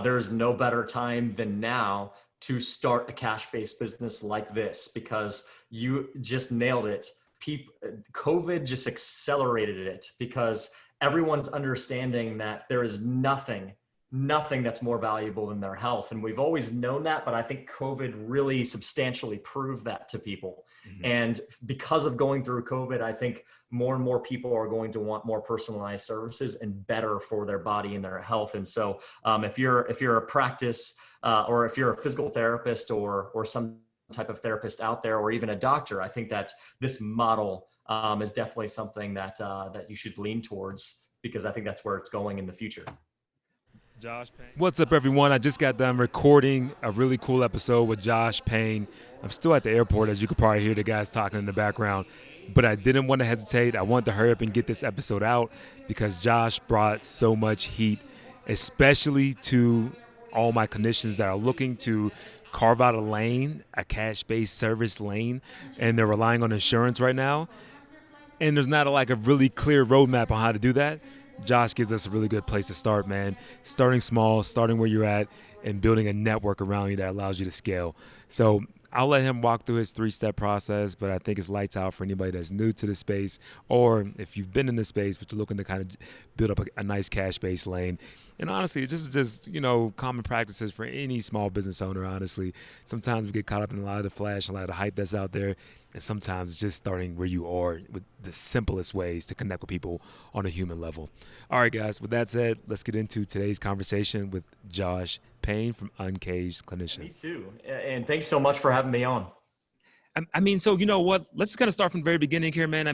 there is no better time than now to start a cash-based business like this, because you just nailed it. COVID just accelerated it, because everyone's understanding that there is nothing that's more valuable than their health. And we've always known that, but I think COVID really substantially proved that to people. Mm-hmm. And because of going through COVID, I think more and more people are going to want more personalized services and better for their body and their health. And so if you're a practice or if you're a physical therapist or some type of therapist out there, or even a doctor, I think that this model is definitely something that you should lean towards, because I think that's where it's going in the future. Josh Payne. What's up, everyone? I just got done recording a really cool episode with Josh Payne. I'm still at the airport, as you could probably hear the guys talking in the background, but I didn't want to hesitate. I wanted to hurry up and get this episode out because Josh brought so much heat, especially to all my clinicians that are looking to carve out a lane, a cash-based service lane, and they're relying on insurance right now. And there's not a really clear roadmap on how to do that. Josh gives us a really good place to start, man. Starting small, starting where you're at, and building a network around you that allows you to scale. So I'll let him walk through his 3-step process, but I think it's lights out for anybody that's new to the space, or if you've been in the space but you're looking to kind of build up a nice cash-based lane. And honestly, this is just, common practices for any small business owner, honestly. Sometimes we get caught up in a lot of the flash, a lot of the hype that's out there, and sometimes it's just starting where you are with the simplest ways to connect with people on a human level. All right, guys, with that said, let's get into today's conversation with Josh Payne from Uncaged Clinician. Me too. And thanks so much for having me on. So you know what? Let's kind of start from the very beginning here, man.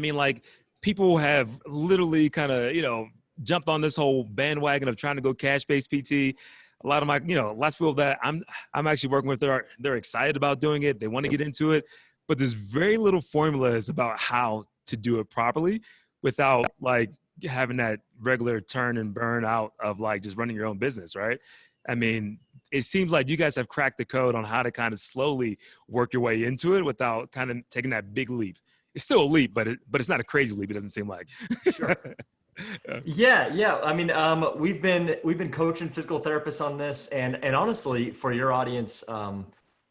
People have literally kind of, jumped on this whole bandwagon of trying to go cash-based PT. A lot of my, lots of people that I'm actually working with, they're excited about doing it. They want to get into it, but there's very little formulas about how to do it properly without having that regular turn and burn out of just running your own business, right? It seems like you guys have cracked the code on how to kind of slowly work your way into it without kind of taking that big leap. It's still a leap, but it's not a crazy leap. It doesn't seem like. Sure. Yeah. We've been coaching physical therapists on this, and honestly, for your audience,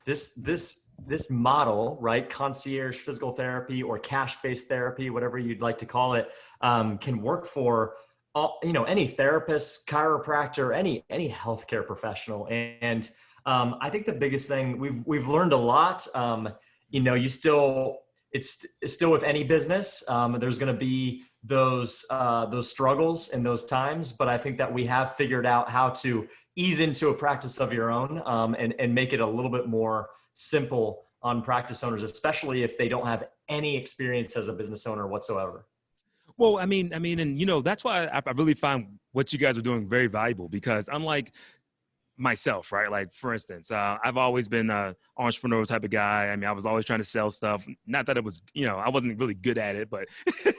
this model, right, concierge physical therapy or cash-based therapy, whatever you'd like to call it, can work for any therapist, chiropractor, any healthcare professional. And I think the biggest thing we've learned a lot. It's still with any business. There's going to be those struggles and those times, but I think that we have figured out how to ease into a practice of your own, and make it a little bit more simple on practice owners, especially if they don't have any experience as a business owner whatsoever. Well, that's why I really find what you guys are doing very valuable, because unlike myself, right? For instance, I've always been an entrepreneur type of guy. I was always trying to sell stuff. Not that it was, I wasn't really good at it, but,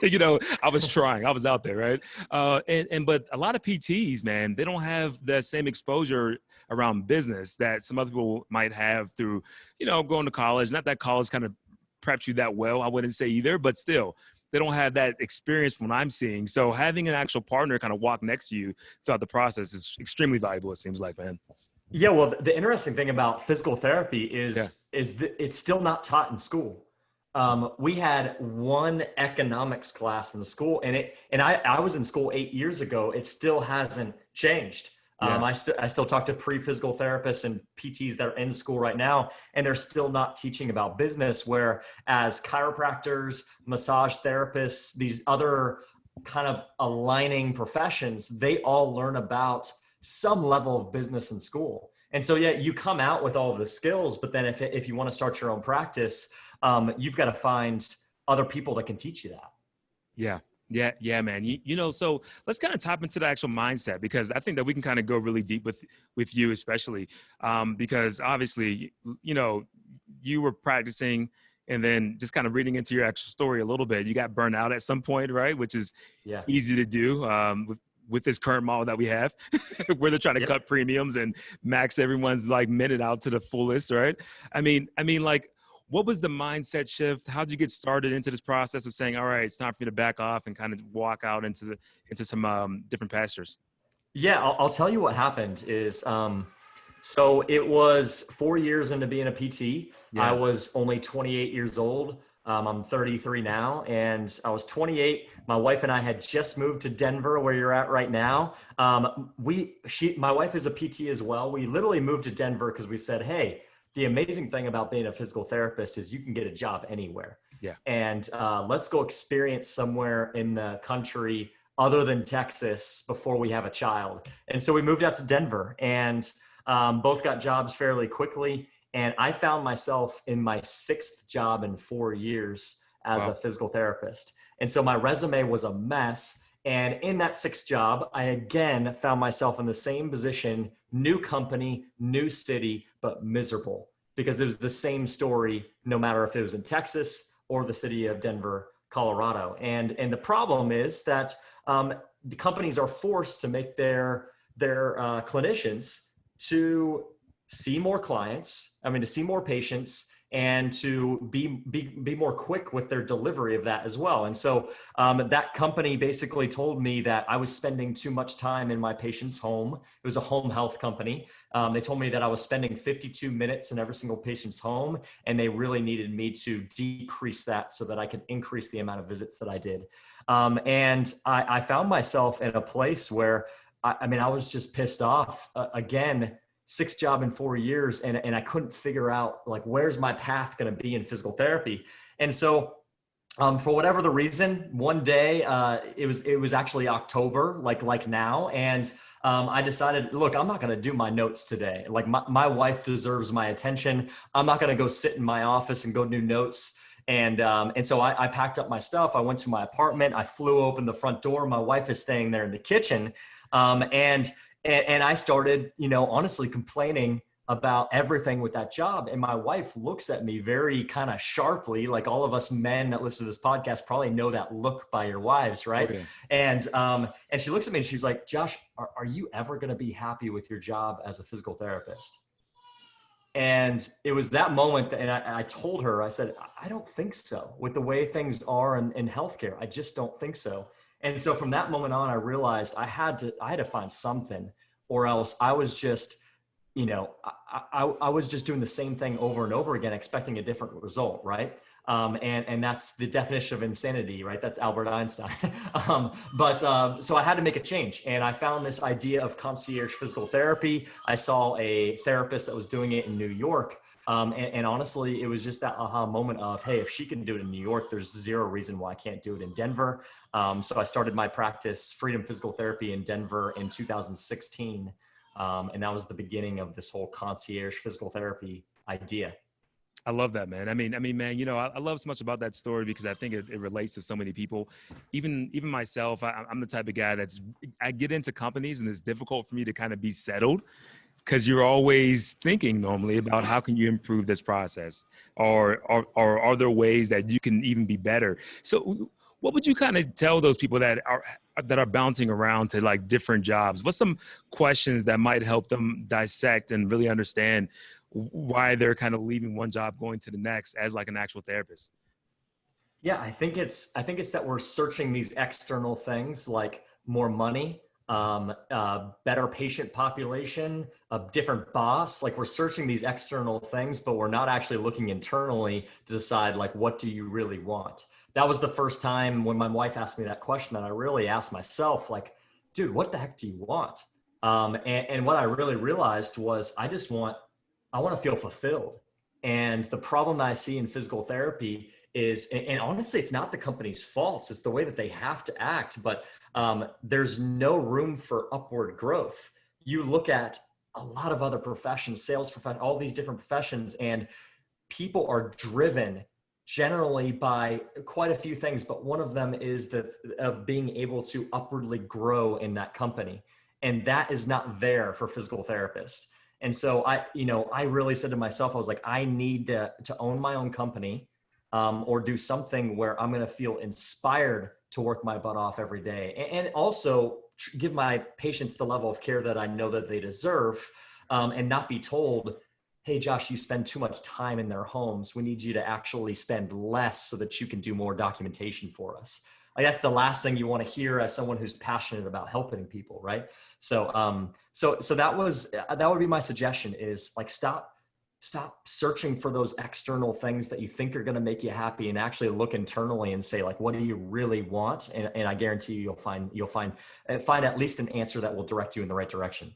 I was trying. I was out there, right? But a lot of PTs, man, they don't have that same exposure around business that some other people might have through, going to college. Not that college kind of preps you that well, I wouldn't say either, but still, they don't have that experience from what I'm seeing. So having an actual partner kind of walk next to you throughout the process is extremely valuable, it seems like, man. Yeah, well, the interesting thing about physical therapy is that it's still not taught in school. We had one economics class in school, and I was in school 8 years ago. It still hasn't changed. I still talk to pre-physical therapists and PTs that are in school right now, and they're still not teaching about business, whereas chiropractors, massage therapists, these other kind of aligning professions, they all learn about some level of business in school. And so, yeah, you come out with all of the skills, but then if you want to start your own practice, you've got to find other people that can teach you that. Yeah, man. So let's kind of tap into the actual mindset, because I think that we can kind of go really deep with you, especially because obviously, you were practicing and then just kind of reading into your actual story a little bit. You got burnt out at some point, right? Which is easy to do with this current model that we have, where they're trying to cut premiums and max everyone's minute out to the fullest, right? What was the mindset shift? How'd you get started into this process of saying, all right, it's time for me to back off and kind of walk out into some different pastures? Yeah, I'll tell you what happened is, so it was 4 years into being a PT. I Yeah. was only 28 years old. I'm 33 now, and I was 28. My wife and I had just moved to Denver, where you're at right now. My wife is a PT as well. We literally moved to Denver because we said, hey, the amazing thing about being a physical therapist is you can get a job anywhere. Yeah. And let's go experience somewhere in the country other than Texas before we have a child. And so we moved out to Denver and both got jobs fairly quickly. And I found myself in my sixth job in 4 years as a Wow. physical therapist. And so my resume was a mess. And in that sixth job, I again found myself in the same position, new company, new city, but miserable because it was the same story, no matter if it was in Texas or the city of Denver, Colorado. And the problem is that the companies are forced to make their clinicians to see more clients. I mean, to see more patients and to be more quick with their delivery of that as well. And so that company basically told me that I was spending too much time in my patient's home. It was a home health company. They told me that I was spending 52 minutes in every single patient's home, and they really needed me to decrease that so that I could increase the amount of visits that I did. And I found myself in a place where I was just pissed off again. Sixth job in 4 years, and I couldn't figure out like where's my path going to be in physical therapy. And so for whatever the reason, one day it was actually October, like now, and I decided, look, I'm not going to do my notes today. Like my wife deserves my attention. I'm not going to go sit in my office and go do notes. And so I packed up my stuff. I went to my apartment. I flew open the front door. My wife is staying there in the kitchen, and I started, honestly complaining about everything with that job. And my wife looks at me very kind of sharply, like all of us men that listen to this podcast probably know that look by your wives, right? Okay. And she looks at me and she's like, Josh, are you ever going to be happy with your job as a physical therapist? And it was that moment that, and I told her, I said, I don't think so. With the way things are in healthcare, I just don't think so. And so from that moment on, I realized I had to find something, or else I was just, I was just doing the same thing over and over again, expecting a different result, right? And that's the definition of insanity, right? That's Albert Einstein. So I had to make a change, and I found this idea of concierge physical therapy. I saw a therapist that was doing it in New York. And honestly, it was just that aha moment of, hey, if she can do it in New York, there's zero reason why I can't do it in Denver. So I started my practice, Freedom Physical Therapy, in Denver in 2016. And that was the beginning of this whole concierge physical therapy idea. I love that, man. I mean, man, I love so much about that story because I think it relates to so many people. Even myself, I'm the type of guy I get into companies and it's difficult for me to kind of be settled because you're always thinking normally about how can you improve this process, or are there ways that you can even be better. So what would you kind of tell those people that are bouncing around to like different jobs? What's some questions that might help them dissect and really understand why they're kind of leaving one job, going to the next as like an actual therapist? Yeah, I think it's that we're searching these external things like more money, better patient population, a different boss. Like we're searching these external things, but we're not actually looking internally to decide like what do you really want. That was the first time when my wife asked me that question that I really asked myself, like, dude, what the heck do you want? And what I really realized was I want to feel fulfilled. And the problem that I see in physical therapy is, and honestly, it's not the company's fault. It's the way that they have to act, but there's no room for upward growth. You look at a lot of other professions, sales professions, all these different professions, and people are driven generally by quite a few things, but one of them is that of being able to upwardly grow in that company. And that is not there for physical therapists. And so I really said to myself, I was like, I need to own my own company, or do something where I'm going to feel inspired to work my butt off every day, and also give my patients the level of care that I know that they deserve, and not be told, hey, Josh, you spend too much time in their homes. We need you to actually spend less so that you can do more documentation for us. Like that's the last thing you want to hear as someone who's passionate about helping people, right? So that would be my suggestion is like, stop searching for those external things that you think are going to make you happy, and actually look internally and say, like, what do you really want? And I guarantee you'll find at least an answer that will direct you in the right direction.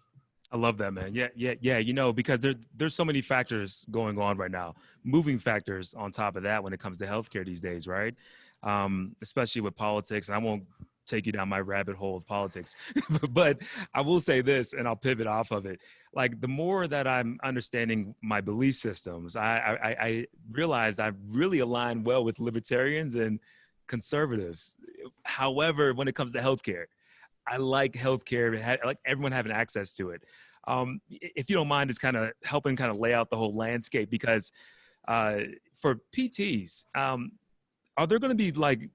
I love that, man. Yeah. Because there's so many factors going on right now, moving factors on top of that when it comes to healthcare these days, right? Especially with politics. And I won't take you down my rabbit hole of politics, but I will say this, and I'll pivot off of it. Like, the more that I'm understanding my belief systems, I realized I really align well with libertarians and conservatives. However, when it comes to healthcare, I like healthcare. I like everyone having access to it. If you don't mind, just kind of helping kind of lay out the whole landscape, because for PTs, are there going to be like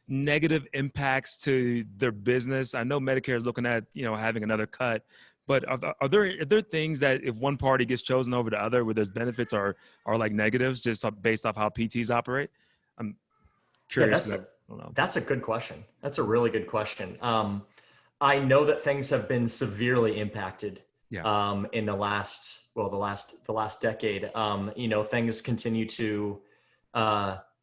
negative impacts to their business? I know Medicare is looking at, having another cut, but are there things that if one party gets chosen over the other, where there's benefits are like negatives just based off how PTs operate? I'm curious. Yeah, that's a good question. That's a really good question. I know that things have been severely impacted in the last decade. Things continue to,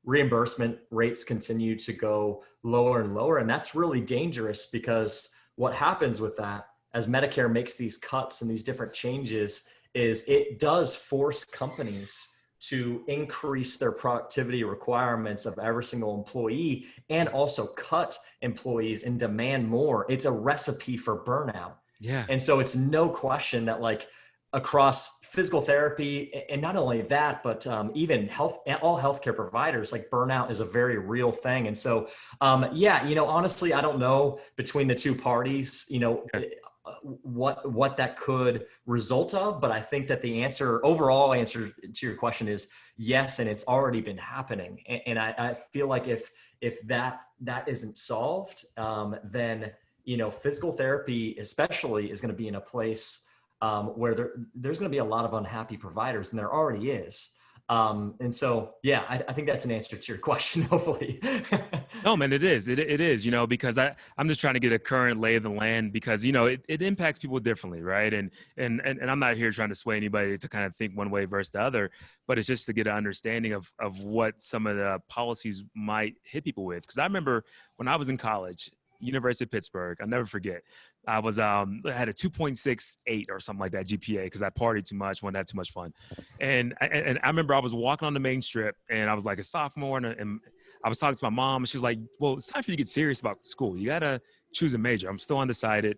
reimbursement rates continue to go lower and lower. And that's really dangerous, because what happens with that, as Medicare makes these cuts and these different changes, is it does force companies to increase their productivity requirements of every single employee, and also cut employees and demand more. It's a recipe for burnout. Yeah. And so it's no question that, like, across physical therapy, and not only that, but even all healthcare providers, like, burnout is a very real thing. And so, honestly, I don't know between the two parties, what that could result of, but I think that the overall answer to your question is yes, and it's already been happening. And I feel like if that isn't solved, then physical therapy especially is going to be in a place where there's going to be a lot of unhappy providers, and there already is. And so, I think that's an answer to your question, hopefully. No, man, it is. It is, because I'm just trying to get a current lay of the land, because, it impacts people differently. Right. And I'm not here trying to sway anybody to kind of think one way versus the other, but it's just to get an understanding of what some of the policies might hit people with. Because I remember when I was in college, University of Pittsburgh, I'll never forget. I had a 2.68 or something like that GPA, because I partied too much, wanted to have too much fun. And I remember I was walking on the main strip, and I was like a sophomore, and I was talking to my mom, and she was like, well, it's time for you to get serious about school. You got to choose a major. I'm still undecided.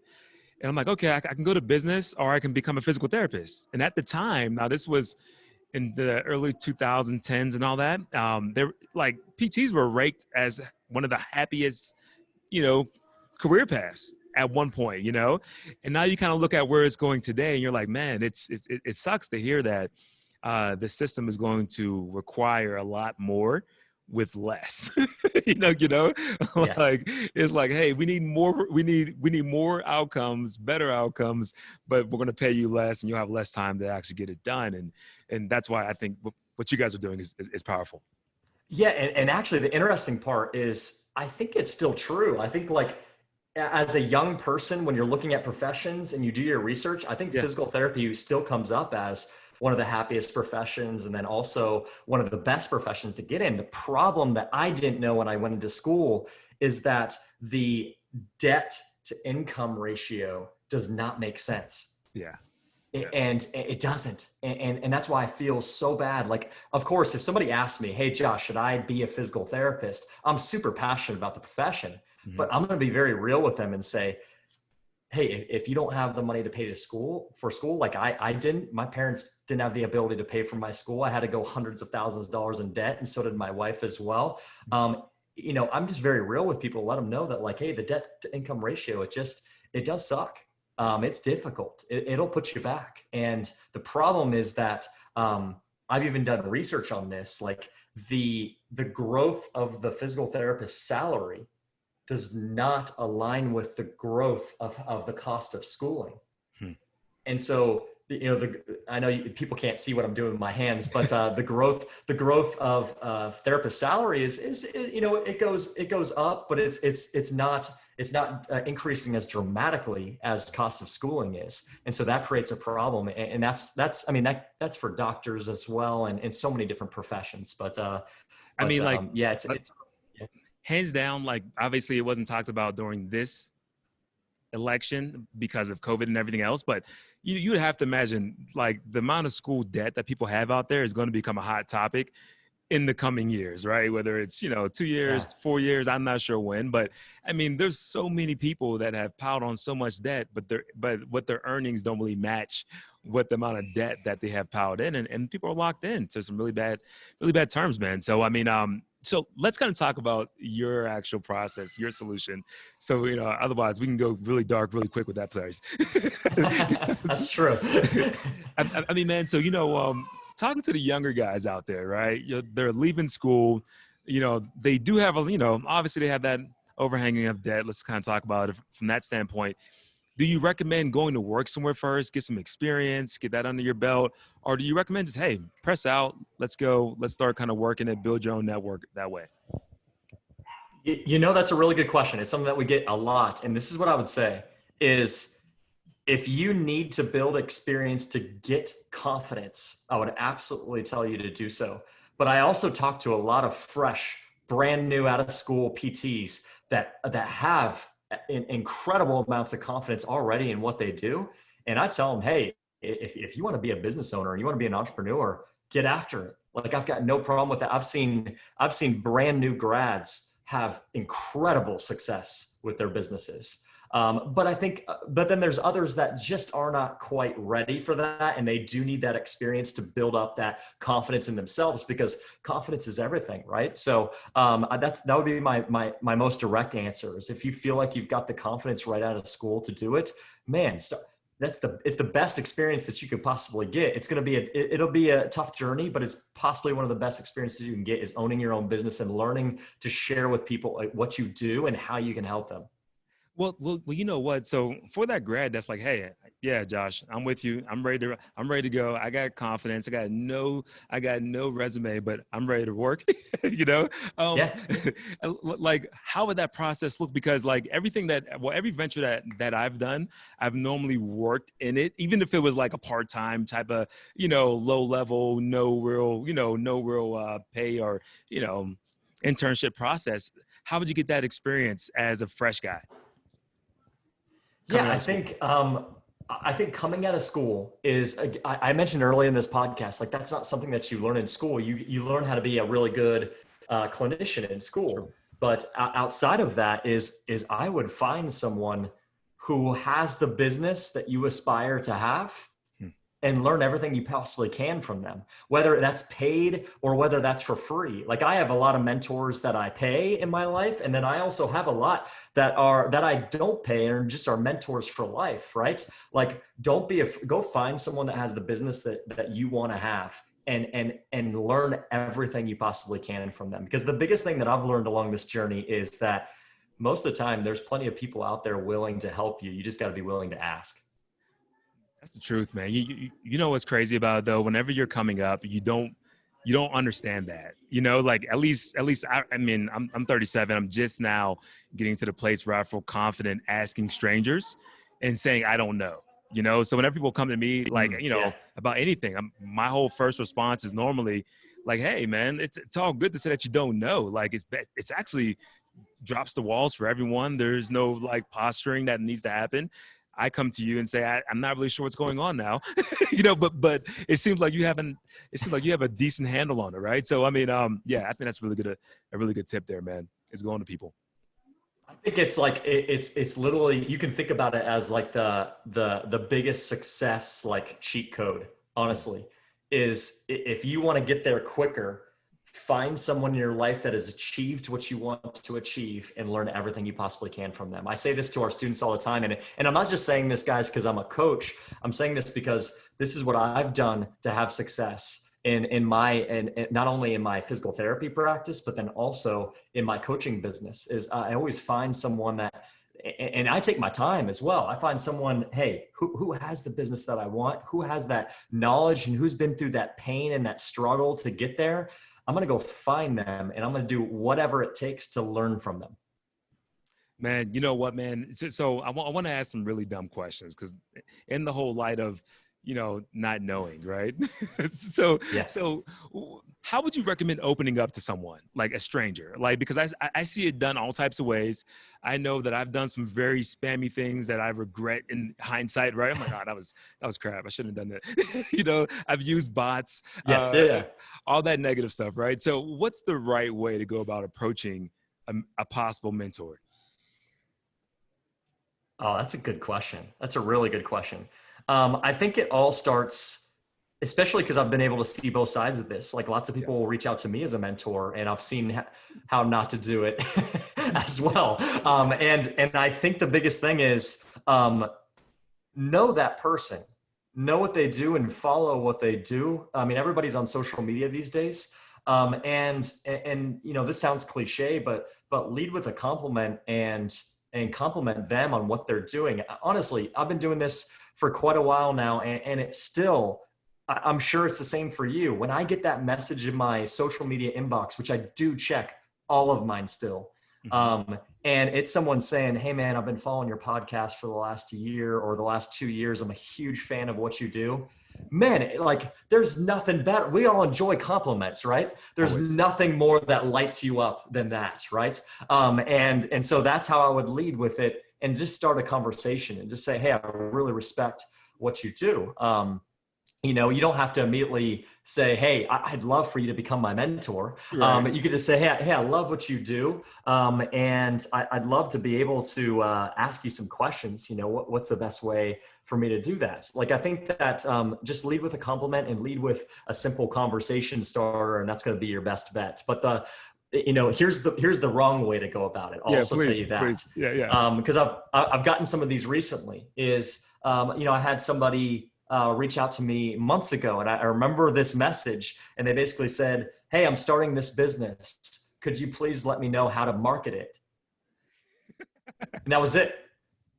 And I'm like, okay, I can go to business, or I can become a physical therapist. And at the time, now this was in the early 2010s and all that, like, PTs were ranked as one of the happiest, career paths at one point, and now you kind of look at where it's going today, and you're like, man, it sucks to hear that the system is going to require a lot more with less. Like, it's like, hey, we need more outcomes, better outcomes, but we're going to pay you less, and you'll have less time to actually get it done. And that's why I think what you guys are doing is powerful. Yeah. And actually, the interesting part is, I think it's still true. I think, like, as a young person, when you're looking at professions and you do your research, I think physical therapy still comes up as one of the happiest professions, and then also one of the best professions to get in. The problem that I didn't know when I went into school is that the debt to income ratio does not make sense. Yeah. And it doesn't. And that's why I feel so bad. Like, of course, if somebody asks me, hey, Josh, should I be a physical therapist? I'm super passionate about the profession, but I'm going to be very real with them and say, hey, if you don't have the money to pay for school, like I didn't, my parents didn't have the ability to pay for my school. I had to go hundreds of thousands of dollars in debt. And so did my wife as well. I'm just very real with people to let them know that, like, hey, the debt to income ratio, it does suck. It's difficult. It'll put you back. And the problem is that I've even done research on this. Like, the growth of the physical therapist's salary does not align with the growth of the cost of schooling. And so, I know people can't see what I'm doing with my hands, but the growth of therapist salary is it goes up, but it's not increasing as dramatically as cost of schooling is. And so that creates a problem. And that's for doctors as well. And so many different professions, I mean, like, yeah, it's yeah. hands down, like, obviously it wasn't talked about during this election because of COVID and everything else, but you would have to imagine, like, the amount of school debt that people have out there is going to become a hot topic in the coming years, right? Whether it's, 2 years, 4 years, I'm not sure when, but I mean, there's so many people that have piled on so much debt, but what their earnings don't really match what the amount of debt that they have piled in, and people are locked in to some really bad terms, man. So, I mean, so let's kind of talk about your actual process, your solution. So, otherwise we can go really dark, really quick with that place. That's true. I mean, man, so, talking to the younger guys out there, right? They're leaving school, they do have obviously they have that overhanging of debt. Let's kind of talk about it from that standpoint. Do you recommend going to work somewhere first, get some experience, get that under your belt? Or do you recommend just, hey, press out, let's go, let's start kind of working it, build your own network that way? That's a really good question. It's something that we get a lot. And this is what I would say is, if you need to build experience to get confidence, I would absolutely tell you to do so. But I also talk to a lot of fresh, brand new out of school PTs that have incredible amounts of confidence already in what they do. And I tell them, hey, if you want to be a business owner and you want to be an entrepreneur, get after it. Like, I've got no problem with that. I've seen brand new grads have incredible success with their businesses. But then there's others that just are not quite ready for that. And they do need that experience to build up that confidence in themselves, because confidence is everything, right? So that would be my most direct answer is, if you feel like you've got the confidence right out of school to do it, man, it's the best experience that you could possibly get. It'll be a tough journey, but it's possibly one of the best experiences you can get is owning your own business and learning to share with people what you do and how you can help them. Well, you know what? So for that grad, that's like, hey, yeah, Josh, I'm with you. I'm ready to go. I got confidence. I got no resume, but I'm ready to work. Yeah. Like, how would that process look? Because, like, every venture that I've done, I've normally worked in it, even if it was like a part-time type of, low level, no real pay or, internship process. How would you get that experience as a fresh guy? Yeah, I think coming out of school is, I mentioned earlier in this podcast, like, that's not something that you learn in school. You learn how to be a really good clinician in school. But outside of that is I would find someone who has the business that you aspire to have and learn everything you possibly can from them, whether that's paid or whether that's for free. Like, I have a lot of mentors that I pay in my life. And then I also have a lot that I don't pay and just are mentors for life, right? Like, go find someone that has the business that you want to have and learn everything you possibly can from them. Because the biggest thing that I've learned along this journey is that most of the time there's plenty of people out there willing to help you. You just got to be willing to ask. That's the truth, man. You know what's crazy about it, though? Whenever you're coming up, you don't understand that. Like, at least I mean, I'm 37. I'm just now getting to the place where I feel confident asking strangers and saying I don't know. So whenever people come to me, like, about anything, my whole first response is normally like, hey, man, it's all good to say that you don't know. Like, it's actually drops the walls for everyone. There's no, like, posturing that needs to happen. I come to you and say, I'm not really sure what's going on now, but it seems like you have a decent handle on it. Right. So, I mean, yeah, I think that's really good. A really good tip there, man, is going to people. I think it's like, it's literally, you can think about it as like the biggest success, like, cheat code, honestly, is if you want to get there quicker, find someone in your life that has achieved what you want to achieve and learn everything you possibly can from them. I say this to our students all the time. And I'm not just saying this, guys, because I'm a coach. I'm saying this because this is what I've done to have success in not only in my physical therapy practice, but then also in my coaching business. Is I always find someone that, and I take my time as well. I find someone, hey, who has the business that I want, who has that knowledge and who's been through that pain and that struggle to get there. I'm going to go find them and I'm going to do whatever it takes to learn from them. Man, you know what, man? So I want to ask some really dumb questions because in the whole light of, not knowing, right? so, Yeah. so how would you recommend opening up to someone, like a stranger? Like, because I see it done all types of ways. I know that I've done some very spammy things that I regret in hindsight, right? I'm like, oh, that was crap. I shouldn't have done that. I've used bots, Yeah. Yeah. Yeah. all that negative stuff, right? So what's the right way to go about approaching a possible mentor? Oh, that's a good question. That's a really good question. I think it all starts, especially because I've been able to see both sides of this. Like lots of Yeah. people will reach out to me as a mentor, and I've seen how not to do it as well. And I think the biggest thing is know that person, know what they do, and follow what they do. I mean, everybody's on social media these days, and this sounds cliche, but lead with a compliment and compliment them on what they're doing. Honestly, I've been doing this for quite a while now, and it's still, I'm sure it's the same for you. When I get that message in my social media inbox, which I do check all of mine still, Mm-hmm. and it's someone saying, "Hey man, I've been following your podcast for the last year or the last 2 years. I'm a huge fan of what you do." Man, like there's nothing better. We all enjoy compliments, right? There's Always. nothing more that lights you up than that, right? And so that's how I would lead with it, and just start a conversation and just say, "Hey, I really respect what you do." You don't have to immediately say, "Hey, I'd love for you to become my mentor." Right. You could just say, "Hey, I love what you do, and I'd love to be able to ask you some questions. What's the best way for me to do that?" Like, I think that just lead with a compliment and lead with a simple conversation starter, and that's going to be your best bet. But here's the wrong way to go about it. I'll Yeah, also tell you please, that please. Yeah, yeah. because I've gotten some of these recently. I had somebody reach out to me months ago, and I remember this message, and they basically said, "Hey, I'm starting this business. Could you please let me know how to market it?" And that was it.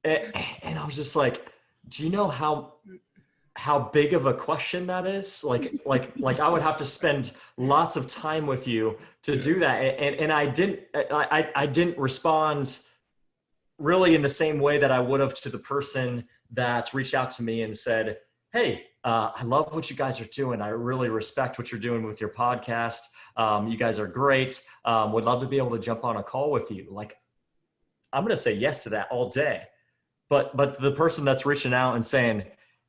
And I was just like, "Do you know how big of a question that is? Like I would have to spend lots of time with you to Yeah. do that." And I didn't respond really in the same way that I would have to the person that reached out to me and said, "Hey, I love what you guys are doing. I really respect what you're doing with your podcast. You guys are great. Would love to be able to jump on a call with you." Like, I'm going to say yes to that all day. But the person that's reaching out and saying,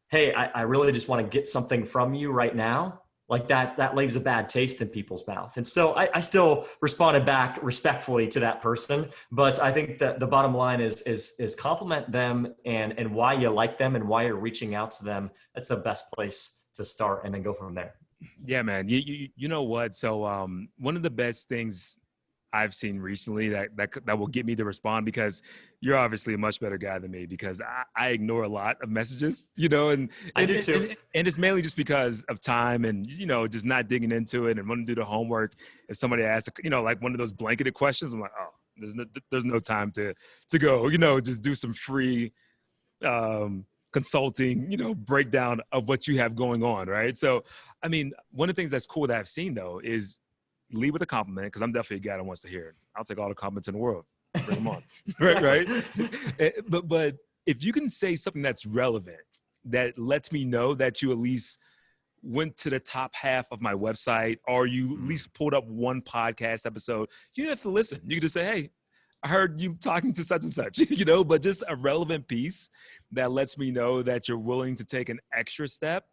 "Hey, I really just want to get something from you right now," like that leaves a bad taste in people's mouth. And still, I still responded back respectfully to that person. But I think that the bottom line is compliment them and why you like them and why you're reaching out to them. That's the best place to start, and then go from there. Yeah, man. You know what? So one of the best things I've seen recently that will get me to respond, because you're obviously a much better guy than me, because I ignore a lot of messages, and I and, do and too. and it's mainly just because of time and just not digging into it and want to do the homework. If somebody asks, like one of those blanketed questions, I'm like, oh, there's no time to go, just do some free consulting, breakdown of what you have going on, right? So, I mean, one of the things that's cool that I've seen though is lead with a compliment, because I'm definitely a guy that wants to hear it. I'll take all the compliments in the world. Bring them on. Right, Exactly. right. But if you can say something that's relevant, that lets me know that you at least went to the top half of my website, or you at least pulled up one podcast episode, you don't have to listen. You can just say, "Hey, I heard you talking to such and such," but just a relevant piece that lets me know that you're willing to take an extra step,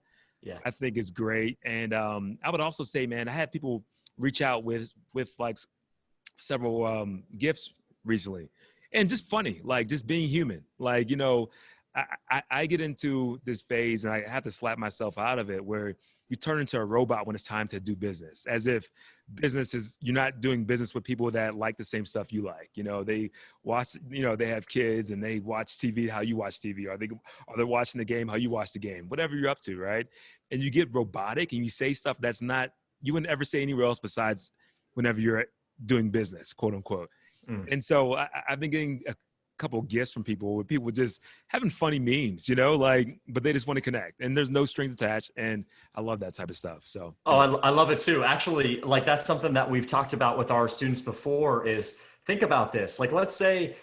Yeah. I think is great. And I would also say, man, I had people reach out with like several gifts recently, and just funny, like just being human. Like, I get into this phase and I have to slap myself out of it, where you turn into a robot when it's time to do business, as if business is, you're not doing business with people that like the same stuff you like. They watch, they have kids and they watch TV how you watch TV, or they're watching the game how you watch the game, whatever you're up to, right? And you get robotic and you say stuff that's not, you wouldn't ever say anywhere else besides whenever you're doing business, quote unquote. Mm. And so I've been getting a couple of gifts from people, with people just having funny memes, but they just want to connect, and there's no strings attached. And I love that type of stuff. So, Oh, I love it too. Actually, like that's something that we've talked about with our students before, is think about this. Like, let's say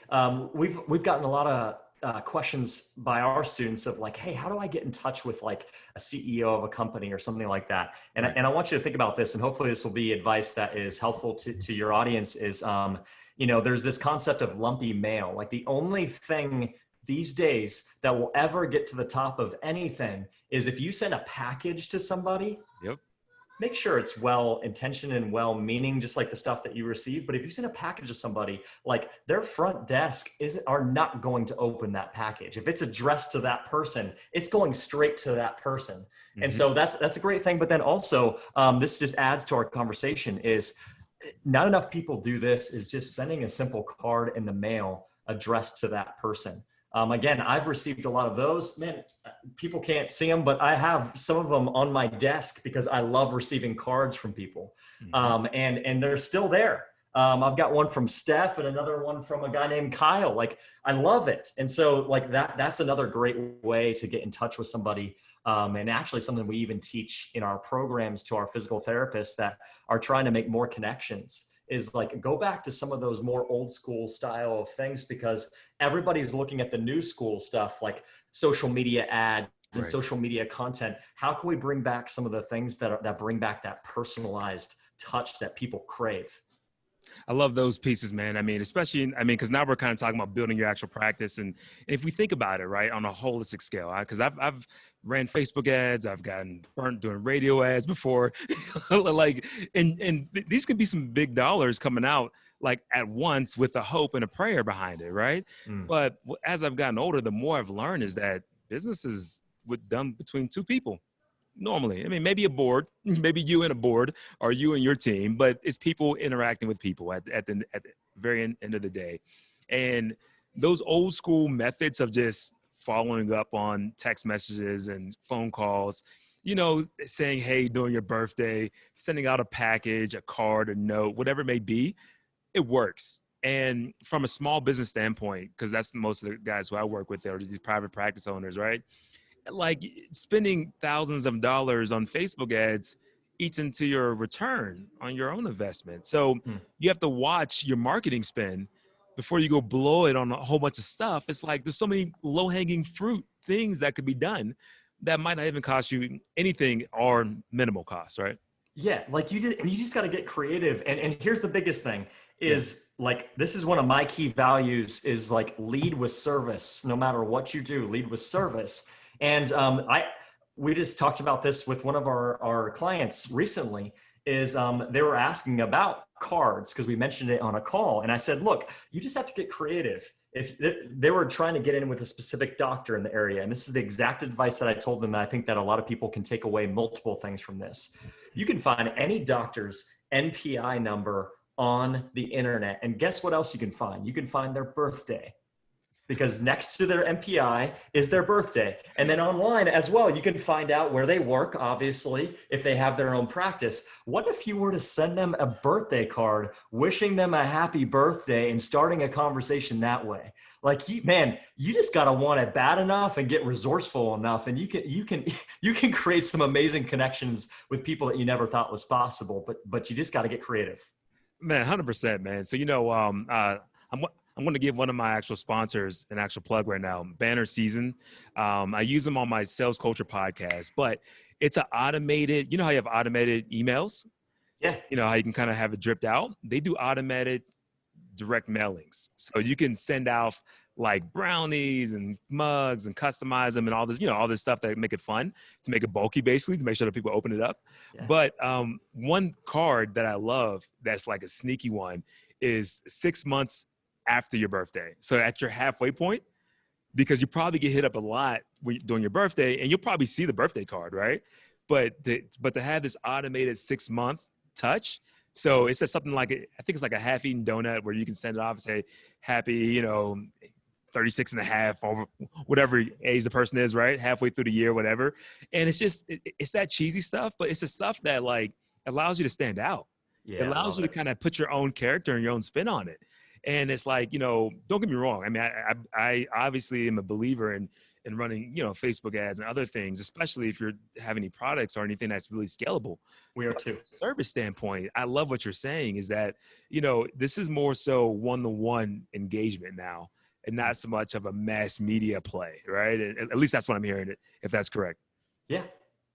we've gotten a lot of questions by our students of like, hey, how do I get in touch with like a CEO of a company or something like that? And, Right. and I want you to think about this, and hopefully this will be advice that is helpful to your audience is, there's this concept of lumpy mail. Like the only thing these days that will ever get to the top of anything is if you send a package to somebody, Yep. make sure it's well intentioned and well meaning, just like the stuff that you receive. But if you send a package to somebody, like their front desk are not going to open that package. If it's addressed to that person, it's going straight to that person. Mm-hmm. And so that's a great thing. But then also, this just adds to our conversation is not enough people do this, is just sending a simple card in the mail addressed to that person. Again, I've received a lot of those. Man, people can't see them, but I have some of them on my desk because I love receiving cards from people. And they're still there. I've got one from Steph and another one from a guy named Kyle. Like, I love it. And so like that's another great way to get in touch with somebody. And actually something we even teach in our programs to our physical therapists that are trying to make more connections is like, go back to some of those more old school style of things, because everybody's looking at the new school stuff like social media ads and social media content. How can we bring back some of the things that bring back that personalized touch that people crave? I love those pieces, man. I mean, especially, because now we're kind of talking about building your actual practice. And if we think about it, right, on a holistic scale, because I've ran Facebook ads, I've gotten burnt doing radio ads before, like, and these could be some big dollars coming out like at once with a hope and a prayer behind it, right? But as I've gotten older, the more I've learned is that business is done between two people. Normally, I mean, maybe a board, maybe you and a board, or you and your team, but it's people interacting with people at the very end of the day. And those old school methods of just following up on text messages and phone calls, saying, hey, during your birthday, sending out a package, a card, a note, whatever it may be, it works. And from a small business standpoint, because that's most of the guys who I work with, are these private practice owners, right? Like spending thousands of dollars on Facebook ads eats into your return on your own investment. So you have to watch your marketing spend before you go blow it on a whole bunch of stuff. It's like there's so many low-hanging fruit things that could be done that might not even cost you anything or minimal cost, right? Yeah, like you just got to get creative. And here's the biggest thing is like, this is one of my key values is like lead with service. No matter what you do, lead with service. And we just talked about this with one of our clients recently is they were asking about cards because we mentioned it on a call. And I said, look, you just have to get creative. If they were trying to get in with a specific doctor in the area, and this is the exact advice that I told them, that I think that a lot of people can take away multiple things from this. You can find any doctor's NPI number on the internet. And guess what else you can find? You can find their birthday, because next to their MPI is their birthday. And then online as well, you can find out where they work, obviously, if they have their own practice. What if you were to send them a birthday card, wishing them a happy birthday and starting a conversation that way? Like, you just got to want it bad enough and get resourceful enough. And you can create some amazing connections with people that you never thought was possible, but you just got to get creative. Man, 100%, man. So, I'm going to give one of my actual sponsors an actual plug right now, Banner Season. I use them on my Sales Culture podcast, but it's an automated, how you have automated emails? Yeah. How you can kind of have it dripped out? They do automated direct mailings. So you can send out like brownies and mugs and customize them and all this, all this stuff that make it fun, to make it bulky, basically, to make sure that people open it up. Yeah. But one card that I love that's like a sneaky one is 6 months after your birthday. So at your halfway point, because you probably get hit up a lot during your birthday, and you'll probably see the birthday card, right? But to have this automated 6-month touch, so it says something like, I think it's like a half-eaten donut where you can send it off and say, happy, 36 and a half, or whatever age the person is, right? Halfway through the year, whatever. And it's just, it's that cheesy stuff, but it's the stuff that like allows you to stand out. Yeah, it allows you to kind of put your own character and your own spin on it. And it's like, don't get me wrong. I mean, I obviously am a believer in and running, Facebook ads and other things, especially if you're have any products or anything that's really scalable. We are But from too. a service standpoint, I love what you're saying is that, this is more so one-to-one engagement now and not so much of a mass media play, right? At least that's what I'm hearing, if that's correct. Yeah.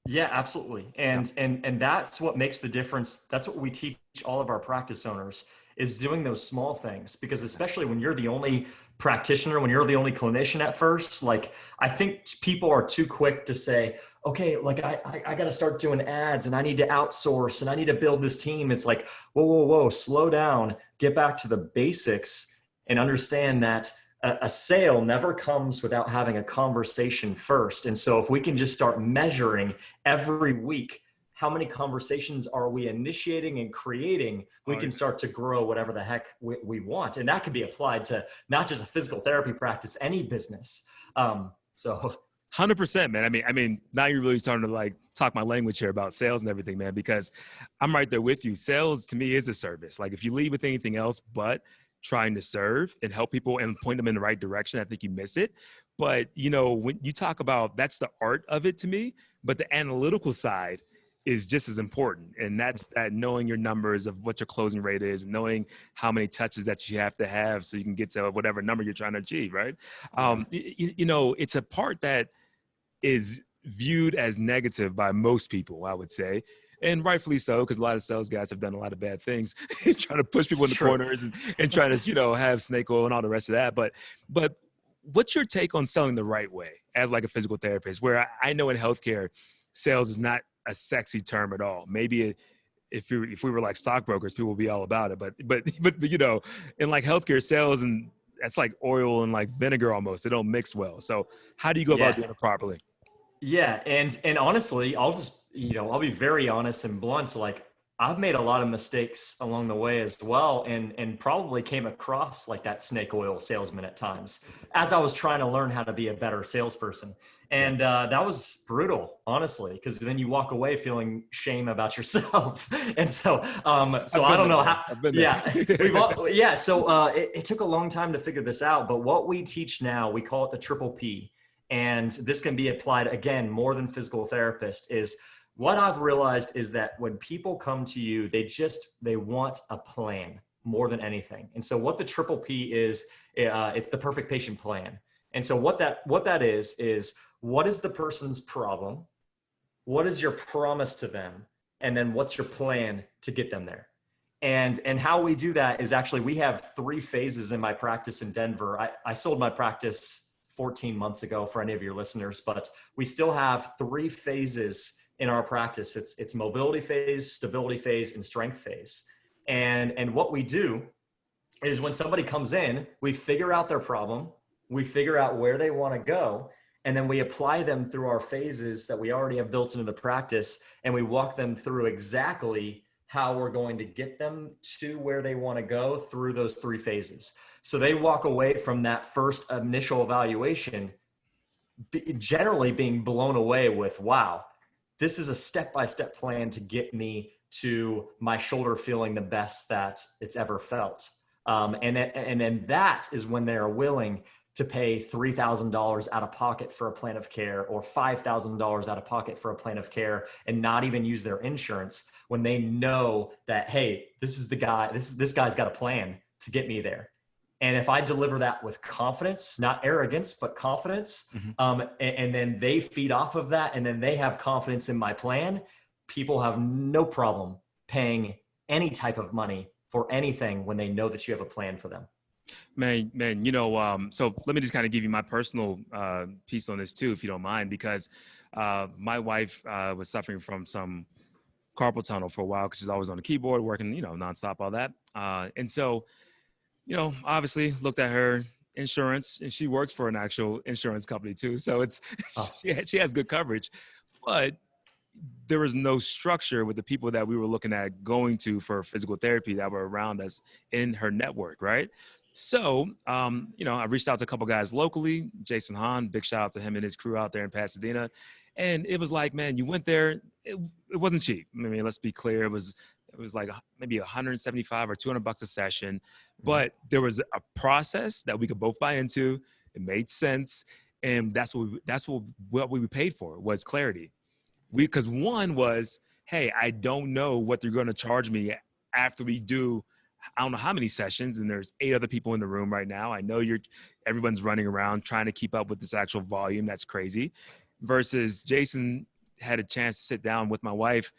Yeah, absolutely. And that's what makes the difference. That's what we teach all of our practice owners is doing those small things, because especially when you're the only practitioner, when you're the only clinician at first, like I think people are too quick to say, okay, like I got to start doing ads and I need to outsource and I need to build this team. It's like, whoa, slow down, get back to the basics and understand that a sale never comes without having a conversation first. And so if we can just start measuring every week, how many conversations are we initiating and creating, we can start to grow whatever the heck we want. And that can be applied to not just a physical therapy practice, any business. So 100%, man. I mean, now you're really starting to like talk my language here about sales and everything, man, because I'm right there with you. Sales to me is a service. Like if you lead with anything else but trying to serve and help people and point them in the right direction, I think you miss it. But, when you talk about, that's the art of it to me, but the analytical side is just as important. And that's that knowing your numbers of what your closing rate is, knowing how many touches that you have to have so you can get to whatever number you're trying to achieve, right? It's a part that is viewed as negative by most people, I would say. And rightfully so, because a lot of sales guys have done a lot of bad things, trying to push people in the corners and trying to, have snake oil and all the rest of that. But what's your take on selling the right way as like a physical therapist, where I know in healthcare, sales is not a sexy term at all. Maybe if we were like stockbrokers, people would be all about it. But in like healthcare sales, and that's like oil and like vinegar almost. They don't mix well. So how do you go about doing it properly? Yeah, and honestly, I'll be very honest and blunt. Like I've made a lot of mistakes along the way as well, and probably came across like that snake oil salesman at times as I was trying to learn how to be a better salesperson. And that was brutal, honestly, because then you walk away feeling shame about yourself. And so I don't know how. Yeah, yeah. So it took a long time to figure this out, but what we teach now, we call it the triple P. And this can be applied again more than physical therapist. Is what I've realized is that when people come to you, they want a plan more than anything. And so what the triple P is, it's the perfect patient plan. And so what that is what is the person's problem? What is your promise to them? And then what's your plan to get them there? And how we do that is actually, we have 3 phases in my practice in Denver. I sold my practice 14 months ago for any of your listeners, but we still have 3 phases in our practice. It's mobility phase, stability phase, and strength phase. And what we do is when somebody comes in, we figure out their problem, we figure out where they want to go, and then we apply them through our phases that we already have built into the practice, and we walk them through exactly how we're going to get them to where they want to go through those 3 phases. So they walk away from that first initial evaluation generally being blown away with, wow, this is a step-by-step plan to get me to my shoulder feeling the best that it's ever felt. And then that is when they're willing to pay $3,000 out of pocket for a plan of care, or $5,000 out of pocket for a plan of care, and not even use their insurance, when they know that, hey, this is the guy, this guy's got a plan to get me there. And if I deliver that with confidence, not arrogance, but confidence, and then they feed off of that, and then they have confidence in my plan, people have no problem paying any type of money for anything when they know that you have a plan for them. Man, so let me just kind of give you my personal piece on this too, if you don't mind, because my wife was suffering from some carpal tunnel for a while because she's always on the keyboard working, nonstop, all that. And so, obviously looked at her insurance, and she works for an actual insurance company too. So she has good coverage, but there was no structure with the people that we were looking at going to for physical therapy that were around us in her network. Right. So, I reached out to a couple guys locally, Jason Hahn, big shout out to him and his crew out there in Pasadena. And it was like, man, you went there, it wasn't cheap. I mean, let's be clear. It was like maybe 175 or $200 a session, but there was a process that we could both buy into. It made sense. And that's what we paid for was clarity. Because one was, hey, I don't know what they're going to charge me after we do, I don't know how many sessions, and there's 8 other people in the room right now. I know everyone's running around trying to keep up with this actual volume. That's crazy. Versus Jason had a chance to sit down with my wife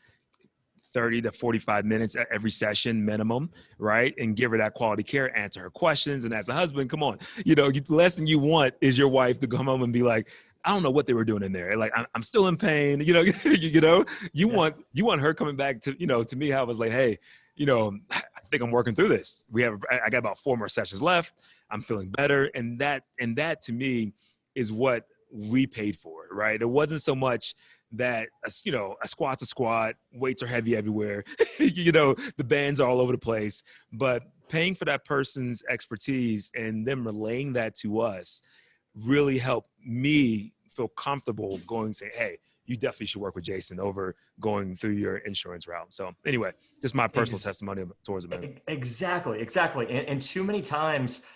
30 to 45 minutes at every session minimum, right? And give her that quality care, answer her questions. And as a husband, come on, the last thing you want is your wife to come home and be like, I don't know what they were doing in there. Like, I'm still in pain, you want her coming back to, to me, how I was like, hey, I think I'm working through this. I got about 4 more sessions left. I'm feeling better. And that to me is what we paid for, right? It wasn't so much that, a squat's a squat, weights are heavy everywhere, the bands are all over the place, but paying for that person's expertise and them relaying that to us really helped me feel comfortable going and say, hey, you definitely should work with Jason over going through your insurance route. So anyway, just my personal testimony towards it, man. Exactly. And too many times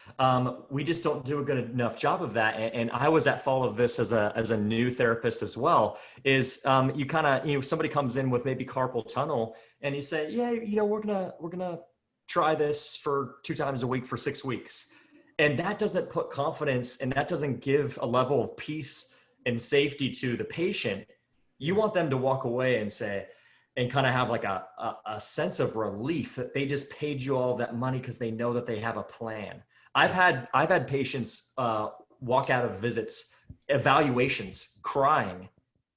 we just don't do a good enough job of that. And I was at fault of this as a new therapist as well, is you kind of, somebody comes in with maybe carpal tunnel and you say, yeah, we're going to try this for 2 times a week for 6 weeks. And that doesn't put confidence, and that doesn't give a level of peace and safety to the patient. You want them to walk away and say, and kind of have like a sense of relief that they just paid you all that money because they know that they have a plan. I've had patients walk out of visits, evaluations, crying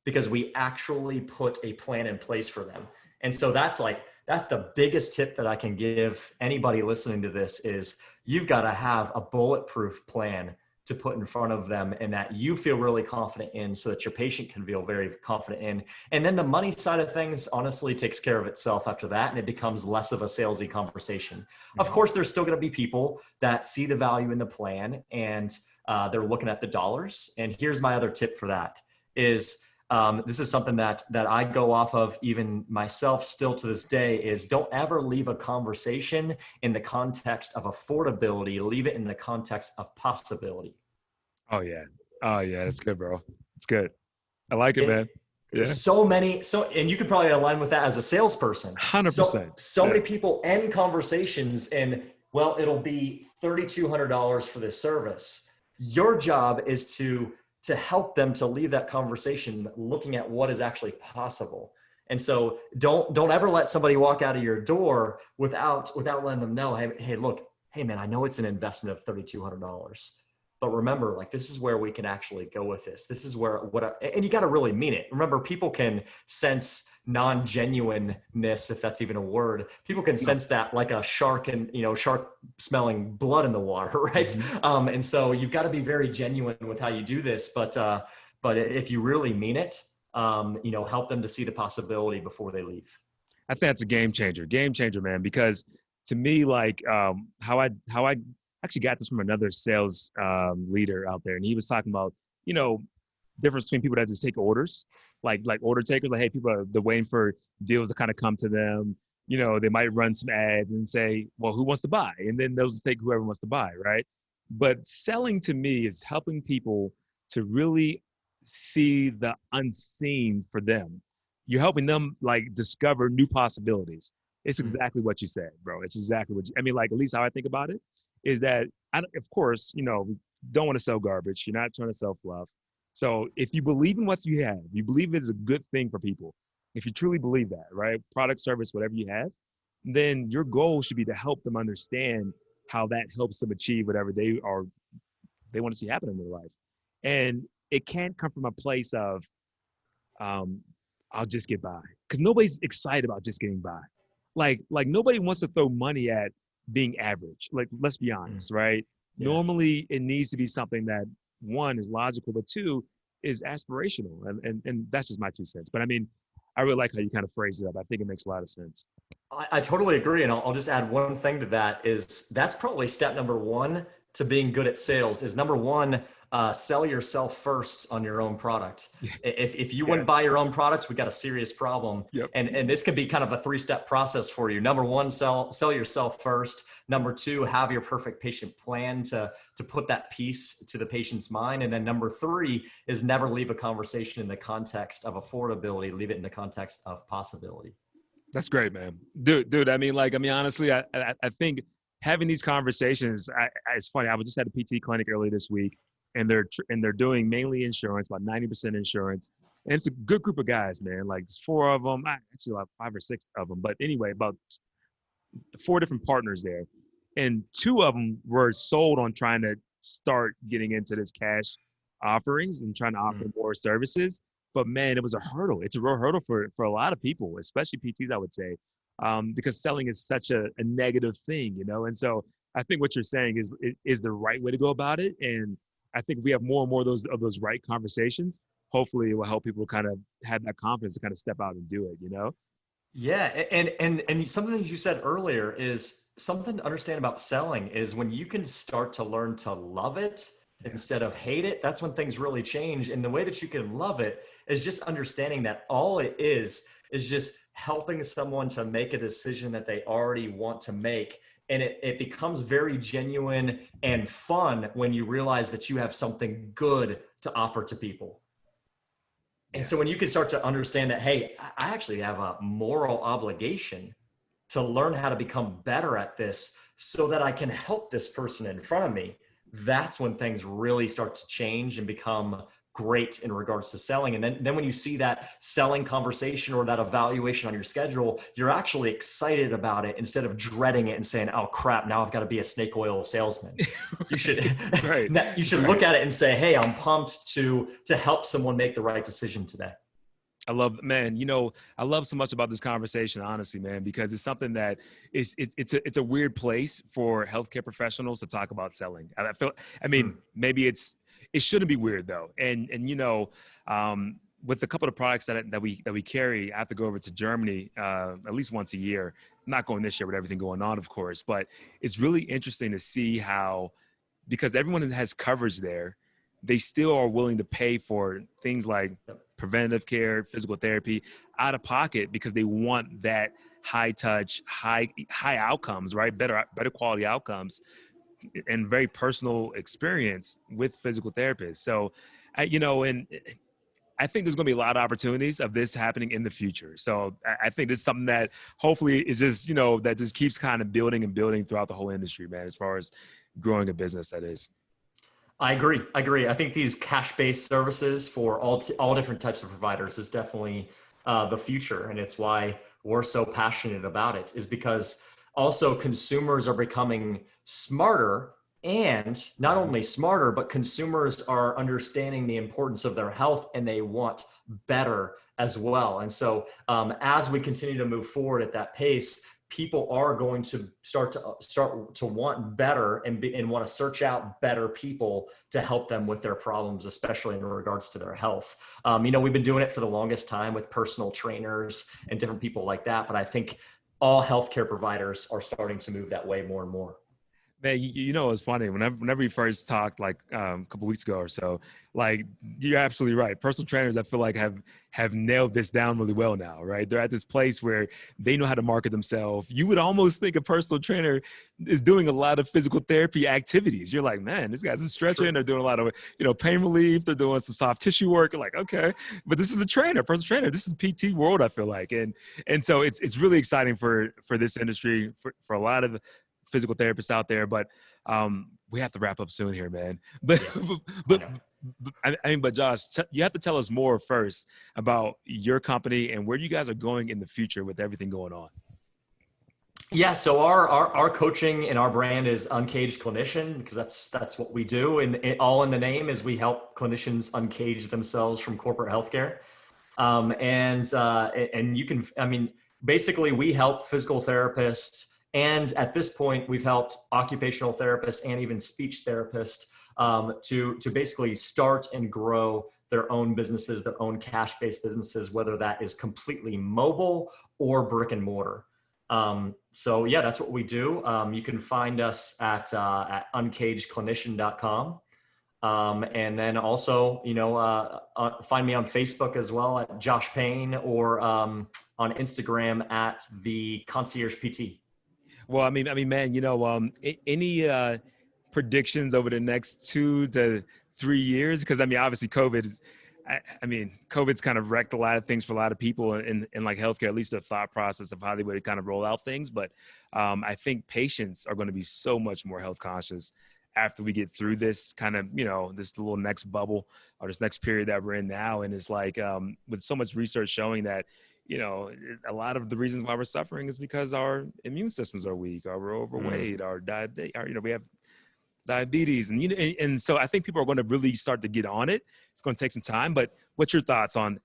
because we actually put a plan in place for them. And so that's the biggest tip that I can give anybody listening to this is you've got to have a bulletproof plan to put in front of them and that you feel really confident in so that your patient can feel very confident in. And then the money side of things honestly takes care of itself after that. And it becomes less of a salesy conversation. Mm-hmm. Of course, there's still going to be people that see the value in the plan and they're looking at the dollars. And here's my other tip for that is this is something that I go off of even myself still to this day is don't ever leave a conversation in the context of affordability, leave it in the context of possibility. Oh yeah. That's good, bro. It's good. I like it, man. Yeah. And you could probably align with that as a salesperson. 100%. So many people end conversations and, well, it'll be $3,200 for this service. Your job is to help them to leave that conversation looking at what is actually possible. And so don't ever let somebody walk out of your door without letting them know, hey man, I know it's an investment of $3,200, but remember, like, this is where we can actually go with this. This is where and you got to really mean it. Remember, people can sense non-genuineness, if that's even a word. People can sense that like a shark and, shark smelling blood in the water, right? Mm-hmm. And so you've got to be very genuine with how you do this. But if you really mean it, help them to see the possibility before they leave. I think that's a game changer, man, because to me, like how I actually got this from another sales leader out there. And he was talking about, difference between people that just take orders, like order takers, like, hey, they're waiting for deals to kind of come to them. They might run some ads and say, well, who wants to buy? And then they'll just take whoever wants to buy, right? But selling to me is helping people to really see the unseen for them. You're helping them like discover new possibilities. It's exactly what you said, bro. It's exactly at least how I think about it is that, of course, we don't want to sell garbage. You're not trying to sell fluff. So if you believe in what you have, you believe it's a good thing for people. If you truly believe that, right? Product, service, whatever you have, then your goal should be to help them understand how that helps them achieve whatever they want to see happen in their life. And it can't come from a place of, I'll just get by. Because nobody's excited about just getting by. Like nobody wants to throw money at being average. Like, let's be honest, right? Yeah. Normally it needs to be something that, one, is logical, but two, is aspirational. And that's just my 2 cents. But I mean, I really like how you kind of phrase it up. I think it makes a lot of sense. I totally agree. And I'll just add one thing to that is that's probably step number 1 to being good at sales is number one, sell yourself first on your own product. If you wouldn't buy your own products, we got a serious problem. Yep. And this could be kind of a 3-step process for you. Number one, sell yourself first. Number two, have your perfect patient plan to put that piece to the patient's mind. And then number three is never leave a conversation in the context of affordability, leave it in the context of possibility. That's great, man. Dude, honestly, I think having these conversations, it's funny. I was just at a PT clinic earlier this week, and they're doing mainly insurance, about 90% insurance. And it's a good group of guys, man. Like there's 4 of them, actually like 5 or 6 of them. But anyway, about 4 different partners there. And 2 of them were sold on trying to start getting into this cash offerings and trying to offer more services. But man, it was a hurdle. It's a real hurdle for a lot of people, especially PTs, I would say, because selling is such a negative thing, you know? And so I think what you're saying is the right way to go about it. And I think if we have more and more of those right conversations, hopefully it will help people kind of have that confidence to kind of step out and do it, you know? Yeah, and something that you said earlier is something to understand about selling is when you can start to learn to love it instead of hate it, that's when things really change. And the way that you can love it is just understanding that all it is just helping someone to make a decision that they already want to make. And it becomes very genuine and fun when you realize that you have something good to offer to people. And so when you can start to understand that, hey, I actually have a moral obligation to learn how to become better at this so that I can help this person in front of me, that's when things really start to change and become great in regards to selling. And then when you see that selling conversation or that evaluation on your schedule, you're actually excited about it instead of dreading it and saying, oh crap, now I've got to be a snake oil salesman. You should, you should look at it and say, hey, I'm pumped to help someone make the right decision today. I love, man, you know, I love so much about this conversation, honestly, man, because it's something that it's a weird place for healthcare professionals to talk about selling. Maybe it shouldn't be weird though. And you know, with a couple of products that we carry, I have to go over to Germany at least once a year. I'm not going this year with everything going on, of course, but it's really interesting to see how, because everyone has coverage there, they still are willing to pay for things like preventative care, physical therapy out of pocket because they want that high touch, high outcomes, right? Better quality outcomes and very personal experience with physical therapists. So, and I think there's going to be a lot of opportunities of this happening in the future. So I think it's something that hopefully is just, that just keeps kind of building and building throughout the whole industry, man, as far as growing a business that is. I agree. I think these cash-based services for all different types of providers is definitely the future. And it's why we're so passionate about it, is because also consumers are becoming smarter, and not only smarter, but consumers are understanding the importance of their health and they want better as well. And so as we continue to move forward at that pace, people are going to start to want better and want to search out better people to help them with their problems, especially in regards to their health. We've been doing it for the longest time with personal trainers and different people like that, but I think all healthcare providers are starting to move that way more and more. Man, it's funny. Whenever we first talked, like a couple weeks ago or so, like you're absolutely right. Personal trainers, I feel like have nailed this down really well now, right? They're at this place where they know how to market themselves. You would almost think a personal trainer is doing a lot of physical therapy activities. You're like, man, this guy's a stretching. They're doing a lot of pain relief. They're doing some soft tissue work. You're like, okay, but this is a trainer, personal trainer. This is PT world, I feel like, and so it's really exciting for this industry for a lot of physical therapists out there, but we have to wrap up soon here, man. But Josh, you have to tell us more first about your company and where you guys are going in the future with everything going on. Yeah, so our coaching and our brand is Uncaged Clinician, because that's what we do, and all in the name is we help clinicians uncage themselves from corporate healthcare. And you can, basically we help physical therapists. And at this point, we've helped occupational therapists and even speech therapists to basically start and grow their own businesses, their own cash-based businesses, whether that is completely mobile or brick and mortar. So yeah, that's what we do. You can find us at uncagedclinician.com. And then also, find me on Facebook as well at Josh Payne, or on Instagram at the Concierge PT. Well, man, any predictions over the next 2 to 3 years? Because obviously COVID is, COVID's kind of wrecked a lot of things for a lot of people in like healthcare, at least the thought process of how they would kind of roll out things. But I think patients are going to be so much more health conscious after we get through this kind of, this little next bubble or this next period that we're in now. And it's like, with so much research showing that, a lot of the reasons why we're suffering is because our immune systems are weak, or we're overweight, or we have diabetes. And so I think people are going to really start to get on it. It's going to take some time, but what's your thoughts on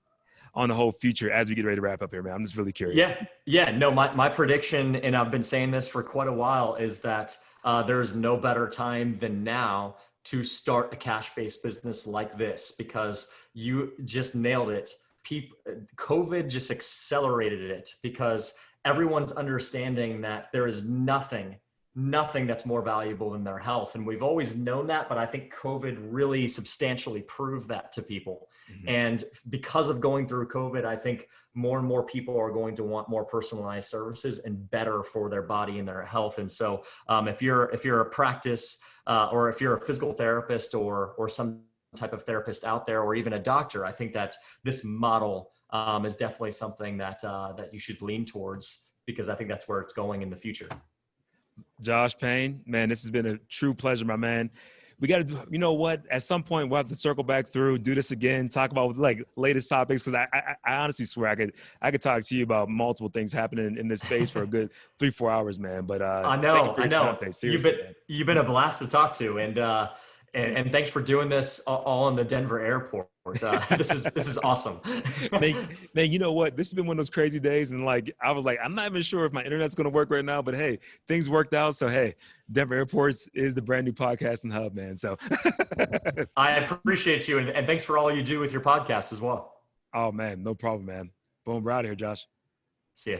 the whole future as we get ready to wrap up here, man? I'm just really curious. Yeah. No, my prediction, and I've been saying this for quite a while, is that there's no better time than now to start a cash-based business like this, because you just nailed it. COVID just accelerated it, because everyone's understanding that there is nothing that's more valuable than their health. And we've always known that, but I think COVID really substantially proved that to people. Mm-hmm. And because of going through COVID, I think more and more people are going to want more personalized services and better for their body and their health. And so if you're a practice, or if you're a physical therapist or some type of therapist out there, or even a doctor, I think that this model is definitely something that you should lean towards, because I think that's where it's going in the future. Josh Payne, man, this has been a true pleasure, my man. We got to do, you know what? At some point, we'll have to circle back through, do this again, talk about like latest topics. Because I honestly swear I could talk to you about multiple things happening in this space for a good 3-4 hours, man. But I know. Seriously, you've been a blast to talk to, and thanks for doing this all in the Denver airport. This is awesome. Man, you know what? This has been one of those crazy days. And like, I was like, I'm not even sure if my internet's going to work right now, but hey, things worked out. So, hey, Denver Airports is the brand new podcasting hub, man. So I appreciate you. And thanks for all you do with your podcast as well. Oh man, no problem, man. Boom, we're out of here, Josh. See ya.